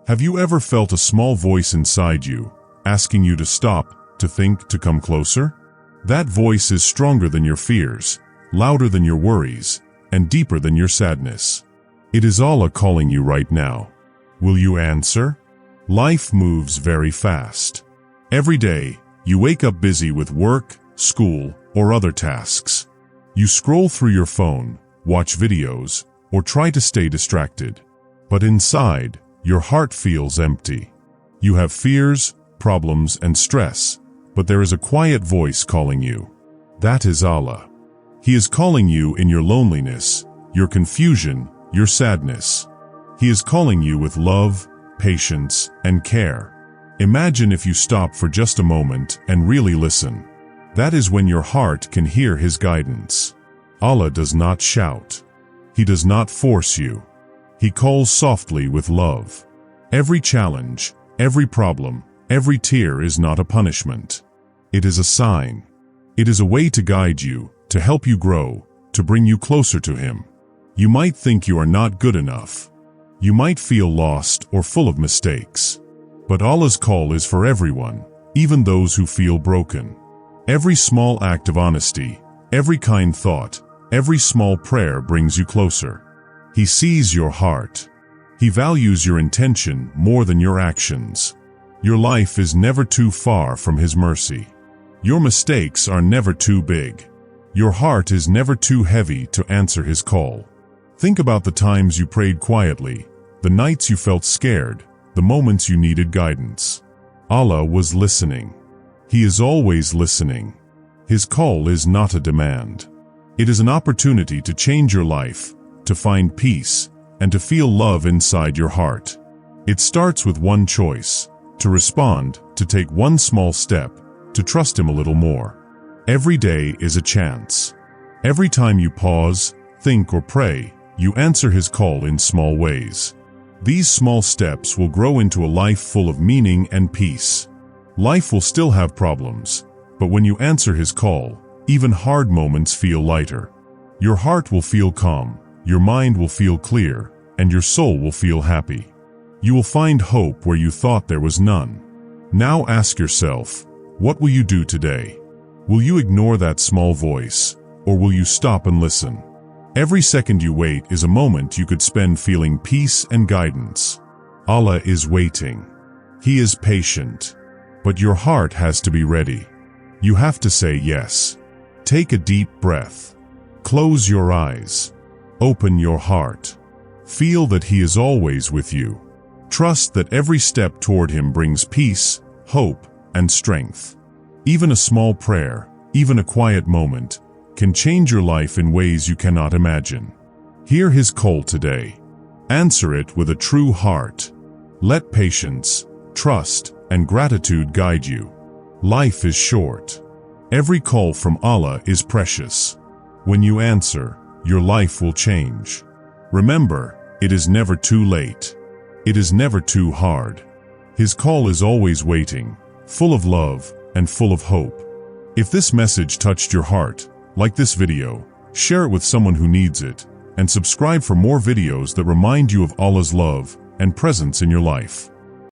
Have you ever felt a small voice inside you, asking you to stop, to think, to come closer? That voice is stronger than your fears, louder than your worries, and deeper than your sadness. It is Allah calling you right now. Will you answer? Life moves very fast. Every day, you wake up busy with work, school, or other tasks. You scroll through your phone, watch videos, or try to stay distracted. But inside, your heart feels empty. You have fears, problems, and stress, but there is a quiet voice calling you. That is Allah. He is calling you in your loneliness, your confusion, your sadness. He is calling you with love, patience, and care. Imagine if you stop for just a moment and really listen. That is when your heart can hear His guidance. Allah does not shout. He does not force you. He calls softly with love. Every challenge, every problem, every tear is not a punishment. It is a sign. It is a way to guide you, to help you grow, to bring you closer to Him. You might think you are not good enough. You might feel lost or full of mistakes. But Allah's call is for everyone, even those who feel broken. Every small act of honesty, every kind thought, every small prayer brings you closer. He sees your heart. He values your intention more than your actions. Your life is never too far from His mercy. Your mistakes are never too big. Your heart is never too heavy to answer His call. Think about the times you prayed quietly, the nights you felt scared, the moments you needed guidance. Allah was listening. He is always listening. His call is not a demand. It is an opportunity to change your life, to find peace, and to feel love inside your heart. It starts with one choice: to respond, to take one small step, to trust Him a little more. Every day is a chance. Every time you pause, think, or pray, you answer His call in small ways. These small steps will grow into a life full of meaning and peace. Life will still have problems, but when you answer His call, even hard moments feel lighter. Your heart will feel calm, your mind will feel clear, and your soul will feel happy. You will find hope where you thought there was none. Now ask yourself, what will you do today? Will you ignore that small voice, or will you stop and listen? Every second you wait is a moment you could spend feeling peace and guidance. Allah is waiting. He is patient. But your heart has to be ready. You have to say yes. Take a deep breath. Close your eyes. Open your heart. Feel that He is always with you. Trust that every step toward Him brings peace, hope, and strength. Even a small prayer, even a quiet moment, can change your life in ways you cannot imagine. Hear His call today. Answer it with a true heart. Let patience, trust, and gratitude guide you. Life is short. Every call from Allah is precious. When you answer, your life will change. Remember, it is never too late. It is never too hard. His call is always waiting, full of love and full of hope. If this message touched your heart, like this video, share it with someone who needs it, and subscribe for more videos that remind you of Allah's love and presence in your life.